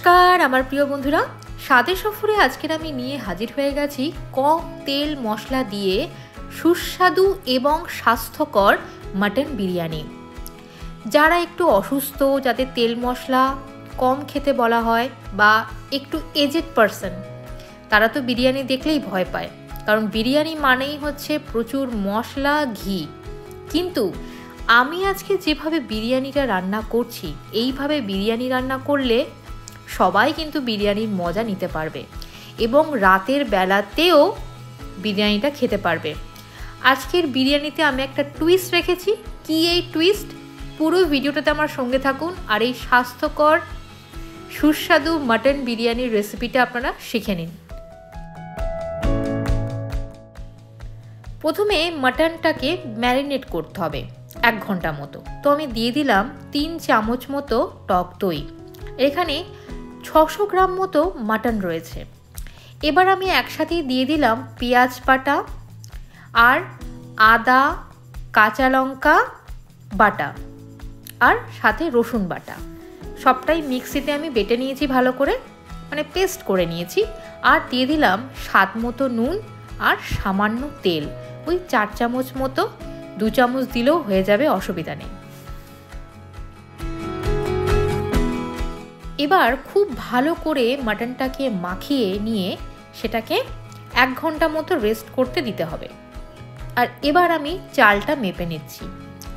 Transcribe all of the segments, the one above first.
নমস্কার আমার প্রিয় বন্ধুরা, স্বাদের সফরে আজকের আমি নিয়ে হাজির হয়ে গেছি কম তেল মশলা দিয়ে সুস্বাদু এবং স্বাস্থ্যকর মাটন বিরিয়ানি। যারা একটু অসুস্থ, যাদের তেল মশলা কম খেতে বলা হয় বা একটু এজেড পারসন, তারা তো বিরিয়ানি দেখলেই ভয় পায়, কারণ বিরিয়ানি মানেই হচ্ছে প্রচুর মশলা, ঘি। কিন্তু আমি আজকে যেভাবে বিরিয়ানিটা রান্না করছি, এইভাবে বিরিয়ানি রান্না করলে সবাই কিন্তু বিরিয়ানির মজা নিতে পারবে এবং রাতের বেলাতেও বিরিয়ানিটা খেতে পারবে। আজকের বিরিয়ানিতে আমি একটা টুইস্ট রেখেছি। কি এই টুইস্ট? পুরো ভিডিওটাতে আমার সঙ্গে থাকুন আর এই স্বাস্থ্যকর সুস্বাদু মাটন বিরিয়ানির রেসিপিটা আপনারা শিখে নিন। প্রথমে মাটনটাকে ম্যারিনেট করতে হবে 1 ঘন্টা মতো। তো আমি দিয়ে দিলাম 3 চামচ মতো টক দই। এখানে 600 গ্রাম মতো মাটন রয়েছে। এবার আমি একসাথেই দিয়ে দিলাম পেঁয়াজ বাটা আর আদা, কাঁচা লঙ্কা বাটা আর সাথে রসুন বাটা। সবটাই মিক্সিতে আমি বেটে নিয়েছি, ভালো করে মানে পেস্ট করে নিয়েছি। আর দিয়ে দিলাম স্বাদ মতো নুন আর সামান্য তেল, ওই 4 চামচ মতো, 2 চামচ দিলেও হয়ে যাবে, অসুবিধা নেই। এবার খুব ভালো করে মাটনটাকে মাখিয়ে নিয়ে সেটাকে 1 ঘন্টা মতো রেস্ট করতে দিতে হবে। আর এবার আমি চালটা মেপে নিচ্ছি।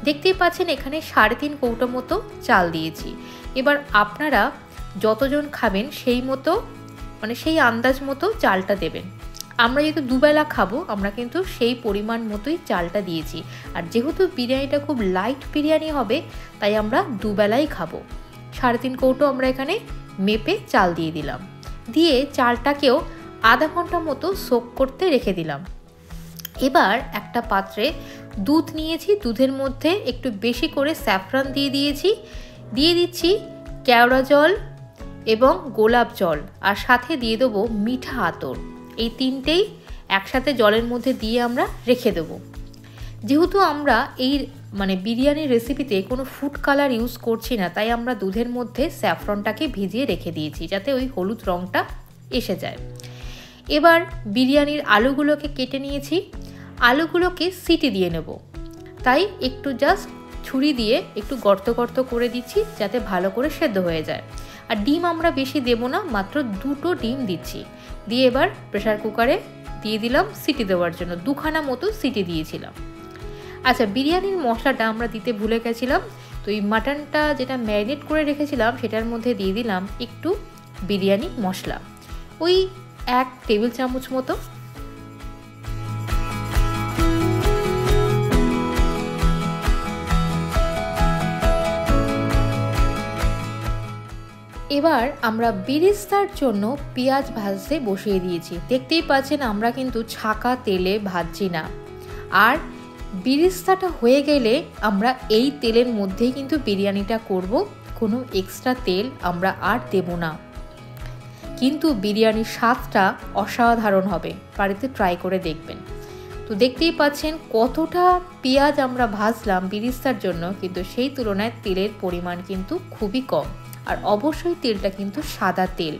দেখতেই পাচ্ছেন এখানে 3.5 কৌটো মতো চাল দিয়েছি। এবার আপনারা যতজন খাবেন সেই মতো, মানে সেই আন্দাজ মতো চালটা দেবেন। আমরা যেহেতু দুবেলা খাবো, আমরা কিন্তু সেই পরিমাণ মতোই চালটা দিয়েছি। আর যেহেতু বিরিয়ানিটা খুব লাইট বিরিয়ানি হবে, তাই আমরা দুবেলাই খাবো। 3.5 কৌটো আমরা এখানে মেপে চাল দিয়ে দিলাম। দিয়ে চালটাকেও আধা ঘন্টা মতো সোক করতে রেখে দিলাম। এবার একটা পাত্রে দুধ নিয়েছি, দুধের মধ্যে একটু বেশি করে স্যাফরান দিয়ে দিয়েছি। দিয়ে দিচ্ছি কেওড়া জল এবং গোলাপ জল, আর সাথে দিয়ে দেবো মিঠা আতর। এই 3টেই একসাথে জলের মধ্যে দিয়ে আমরা রেখে দেবো। যেহেতু আমরা এই বিরিয়ানির রেসিপিতে কোনো ফুড কালার ইউজ করছি না, তাই আমরা দুধের মধ্যে স্যাফরনটাকে ভিজিয়ে রেখে দিয়েছি যাতে ওই হলুদ রঙটা এসে যায়। এবার বিরিয়ানির আলুগুলোকে কেটে নিয়েছি। আলুগুলোকে সিটি দিয়ে নেব, তাই একটু জাস্ট ছুরি দিয়ে একটু গর্ত গর্ত করে দিচ্ছি যাতে ভালো করে সেদ্ধ হয়ে যায়। আর ডিম আমরা বেশি দেব না, মাত্র 2টো ডিম দিচ্ছি। দিয়ে এবার প্রেসার কুকারে দিয়ে দিলাম সিটি দেওয়ার জন্য। 2খানা মতো সিটি দিয়েছিলাম। আচ্ছা, বিরিয়ানির মশলাটা আমরা দিতে ভুলে গেছিলাম। তো এই মাটনটা যেটা ম্যারিনেট করে রেখেছিলাম সেটার মধ্যে দিয়ে দিলাম একটু বিরিয়ানি মশলা, ওই 1 টেবিল চামচ মতো। এবার আমরা বেরেস্তার জন্য পেঁয়াজ ভাজতে বসিয়ে দিয়েছি। দেখতেই পাচ্ছেন আমরা কিন্তু ছাকা তেলে ভাজছি না। আর বেরেস্তাটা হয়ে গেলে আমরা এই তেলের মধ্যেই কিন্তু বিরিয়ানিটা করব, কোনো এক্সট্রা তেল আমরা আর দেব না। কিন্তু বিরিয়ানির স্বাদটা অসাধারণ হবে, বাড়িতে ট্রাই করে দেখবেন। তো দেখতেই পাচ্ছেন কতটা পেঁয়াজ আমরা ভাজলাম বেরেস্তার জন্য, কিন্তু সেই তুলনায় তেলের পরিমাণ কিন্তু খুবই কম। আর অবশ্যই তেলটা কিন্তু সাদা তেল।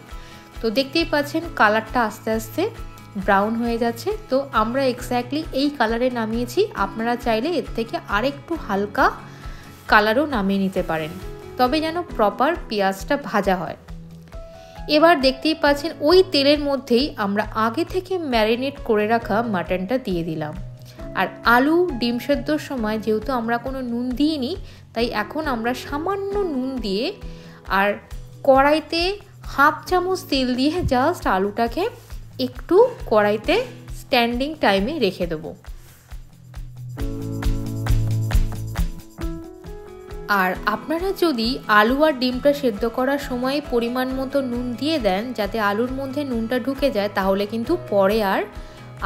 তো দেখতেই পাচ্ছেন কালারটা আস্তে আস্তে ব্রাউন হয়ে যাচ্ছে। তো আমরা এক্স্যাক্টলি এই কালারে নামিয়েছি। আপনারা চাইলে এর থেকে আরেকটু হালকা কালারও নামিয়ে নিতে পারেন, তবে যেন প্রপার পেঁয়াজটা ভাজা হয়। এবার দেখতেই পাচ্ছেন ওই তেলের মধ্যেই আমরা আগে থেকে ম্যারিনেট করে রাখা মাটনটা দিয়ে দিলাম। আর আলু ডিম সেদ্ধর সময় যেহেতু আমরা কোনো নুন দিইনি, তাই এখন আমরা সামান্য নুন দিয়ে আর কড়াইতে 1/2 চামচ তেল দিয়ে জাস্ট আলুটাকে একটু কড়াইতে স্ট্যান্ডিং টাইমে রেখে দেবো। আর আপনারা যদি আলু আর ডিমটা সেদ্ধ করার সময় পরিমাণ মতো নুন দিয়ে দেন, যাতে আলুর মধ্যে নুনটা ঢুকে যায়, তাহলে কিন্তু পরে আর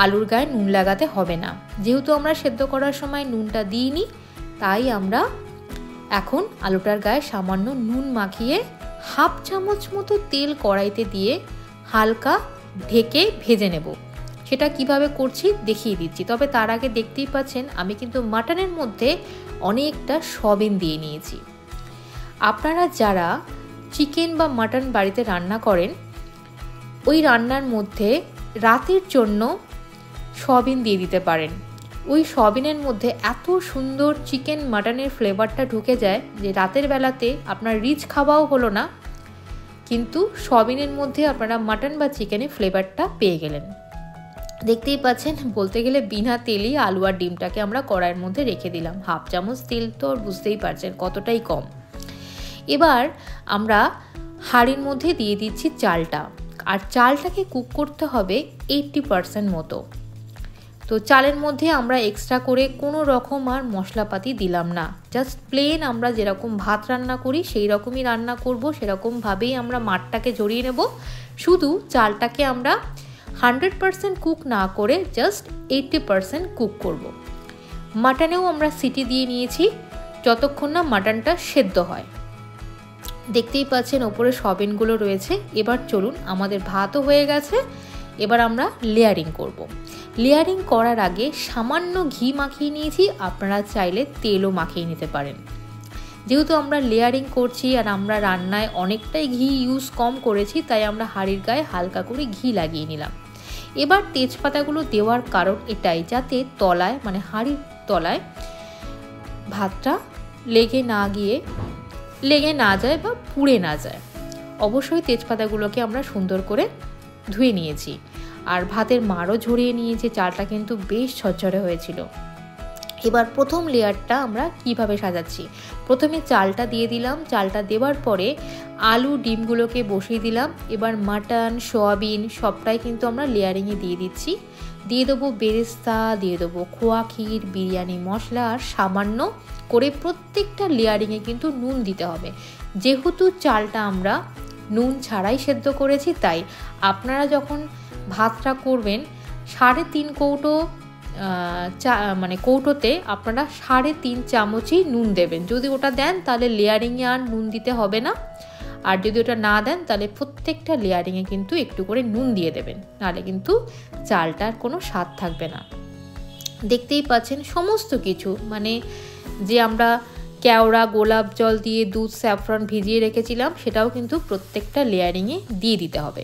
আলুর গায়ে নুন লাগাতে হবে না। যেহেতু আমরা সেদ্ধ করার সময় নুনটা দিইনি, তাই আমরা এখন আলুটার গায়ে সামান্য নুন মাখিয়ে 1/2 চামচ মতো তেল কড়াইতে দিয়ে হালকা ঢেকে ভেজে নেব। সেটা কিভাবে করছি দেখিয়ে দিচ্ছি। তবে তার আগে দেখতেই পাচ্ছেন আমি কিন্তু মাটনের মধ্যে অনেকটা সয়াবিন দিয়ে নিয়েছি। আপনারা যারা চিকেন বা মাটন বাড়িতে রান্না করেন, ওই রান্নার মধ্যে রাতের জন্য সয়াবিন দিয়ে দিতে পারেন। ওই সয়াবিনের মধ্যে এত সুন্দর চিকেন মাটনের ফ্লেভারটা ঢুকে যায় যে রাতের বেলাতে আপনার রিচ খাওয়াও হলো না, কিন্তু সয়াবিনের মধ্যে আপনারা মাটন বা চিকেনের ফ্লেভারটা পেয়ে গেলেন। দেখতেই পাচ্ছেন, বলতে গেলে বিনা তেলেই আলু আর ডিমটাকে আমরা কড়াইয়ের মধ্যে রেখে দিলাম। হাফ চামচ তেল তো বুঝতেই পারছেন কতটাই কম। এবার আমরা হাঁড়ির মধ্যে দিয়ে দিচ্ছি চালটা, আর চালটাকে কুক করতে হবে 80% মতো। তো চালের মধ্যে আমরা এক্সট্রা করে কোনো রকম আর মশলাপাতি দিলাম না, জাস্ট প্লেন আমরা যেরকম ভাত রান্না করি সেই রকমই রান্না করব, সেরকমভাবেই আমরা মাঠটাকে জড়িয়ে নেব। শুধু চালটাকে আমরা 100% কুক না করে জাস্ট 80% কুক করব। মাটনেও আমরা সিটি দিয়ে নিয়েছি যতক্ষণ না মাটনটা সেদ্ধ হয়। দেখতেই পাচ্ছেন ওপরে সয়াবিনগুলো রয়েছে। এবার চলুন, আমাদের ভাতও হয়ে গেছে, এবার আমরা লেয়ারিং করব। লেয়ারিং করার আগে সামান্য ঘি মাখিয়ে নিয়েছি, আপনারা চাইলে তেলও মাখিয়ে নিতে পারেন। যেহেতু আমরা লেয়ারিং করছি আর আমরা রান্নায় অনেকটাই ঘি ইউজ কম করেছি, তাই আমরা হাঁড়ির গায়ে হালকা করে ঘি লাগিয়ে নিলাম। এবার তেজপাতাগুলো দেওয়ার কারণ এটাই, যাতে তলায় মানে হাঁড়ির তলায় ভাতটা লেগে না যায় বা পুড়ে না যায়। অবশ্যই তেজপাতাগুলোকে আমরা সুন্দর করে ধুয়ে নিয়েছি, আর ভাতের মারও ঝরিয়ে নিয়েছি। চালটা কিন্তু বেশ ঝরঝরে হয়েছিল। এবার প্রথম লেয়ারটা আমরা কিভাবে সাজাচ্ছি, প্রথমে চালটা দিয়ে দিলাম। চালটা দেওয়ার পরে আলু ডিমগুলোকে বসিয়ে দিলাম। এবার মাটন সয়াবিন সবটাই কিন্তু আমরা লেয়ারিংয়ে দিয়ে দিচ্ছি। দিয়ে দেবো বেরেস্তা, দিয়ে দেবো খোয়া ক্ষীর, বিরিয়ানি মশলা, আর সামান্য করে প্রত্যেকটা লেয়ারিংয়ে কিন্তু নুন দিতে হবে। যেহেতু চালটা আমরা নুন ছাড়াই সেদ্ধ করেছি, তাই আপনারা যখন ভাতটা করবেন 3.5 কৌটো মানে কৌটোতে আপনারা 3.5 চামচই নুন দেবেন। যদি ওটা দেন তাহলে লেয়ারিংয়ে আর নুন দিতে হবে না, আর যদি ওটা না দেন তাহলে প্রত্যেকটা লেয়ারিংয়ে কিন্তু একটু করে নুন দিয়ে দেবেন, নাহলে কিন্তু চালটার কোনো স্বাদ থাকবে না। দেখতেই পাচ্ছেন সমস্ত কিছু, মানে যে আমরা কেওড়া গোলাপ জল দিয়ে দুধ স্যাফরন ভিজিয়ে রেখেছিলাম সেটাও কিন্তু প্রত্যেকটা লেয়ারিংয়ে দিয়ে দিতে হবে।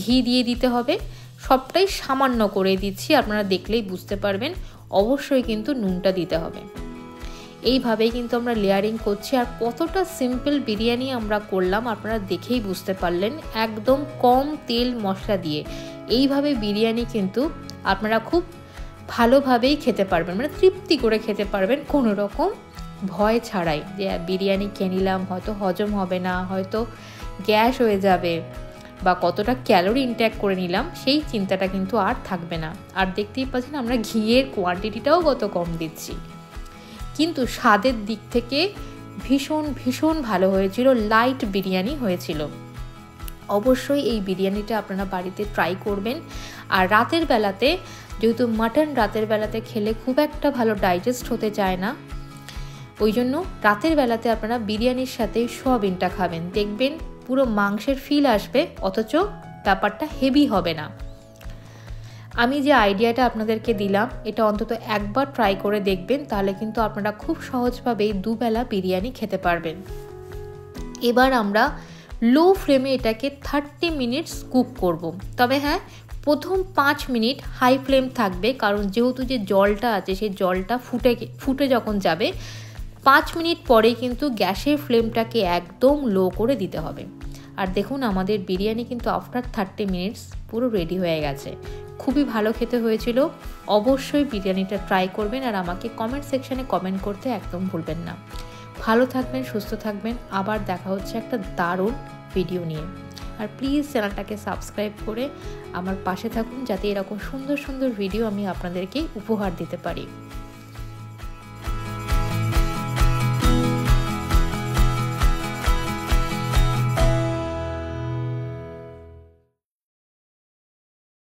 ঘি দিয়ে দিতে হবে, সবটাই সামান্য করে দিচ্ছি, আপনারা দেখলেই বুঝতে পারবেন। অবশ্যই কিন্তু নুনটা দিতে হবে। এইভাবেই কিন্তু আমরা লেয়ারিং করছি। আর কতটা সিম্পল বিরিয়ানি আমরা করলাম আপনারা দেখেই বুঝতে পারলেন, একদম কম তেল মশলা দিয়ে। এইভাবে বিরিয়ানি কিন্তু আপনারা খুব ভালোভাবেই খেতে পারবেন, মানে তৃপ্তি করে খেতে পারবেন, কোনো রকম ভয় ছাড়াই যে বিরিয়ানি খেয়ে নিলাম হয়তো হজম হবে না, হয়তো গ্যাস হয়ে যাবে, বা কতটা ক্যালোরি ইনটেক করে নিলাম সেই চিন্তাটা কিন্তু আর থাকবে না। আর দেখতেই পাচ্ছেন আমরা ঘিয়ের কোয়ান্টিটিটাও কত কম দিচ্ছি, কিন্তু স্বাদের দিক থেকে ভীষণ ভীষণ ভালো হয়েছিল, লাইট বিরিয়ানি হয়েছিল। অবশ্যই এই বিরিয়ানিটা আপনারা বাড়িতে ট্রাই করবেন। আর রাতের বেলাতে, যেহেতু মাটন রাতের বেলাতে খেলে খুব একটা ভালো ডাইজেস্ট হতে চায় না, ওই জন্য রাতের বেলাতে আপনারা বিরিয়ানির সাথে সয়াবিনটা খাবেন, দেখবেন পুরো মাংসের ফিল আসবে, অথচ ব্যাপারটা হেভি হবে না। আমি যে আইডিয়াটা আপনাদেরকে দিলাম এটা অন্তত একবার ট্রাই করে দেখবেন, তাহলে কিন্তু আপনারা খুব সহজভাবেই দুবেলা বিরিয়ানি খেতে পারবেন। এবার আমরা লো ফ্লেমে এটাকে 30 মিনিটস কুক করব। তবে হ্যাঁ, প্রথম 5 মিনিট হাই ফ্লেম থাকবে, কারণ যেহেতু যে জলটা আছে সেই জলটা ফুটে যখন যাবে 5 মিনিট পরেই কিন্তু গ্যাসের ফ্লেমটাকে একদম লো করে দিতে হবে। আর দেখুন আমাদের বিরিয়ানি কিন্তু আফটার 30 মিনিটস পুরো রেডি হয়ে গেছে। খুবই ভালো খেতে হয়েছিল। অবশ্যই বিরিয়ানিটা ট্রাই করবেন, আর আমাকে কমেন্ট সেকশানে কমেন্ট করতে একদম ভুলবেন না। ভালো থাকবেন, সুস্থ থাকবেন, আবার দেখা হচ্ছে একটা দারুণ ভিডিও নিয়ে। আর প্লিজ চ্যানেলটাকে সাবস্ক্রাইব করে আমার পাশে থাকুন, যাতে এরকম সুন্দর সুন্দর ভিডিও আমি আপনাদেরকে উপহার দিতে পারি।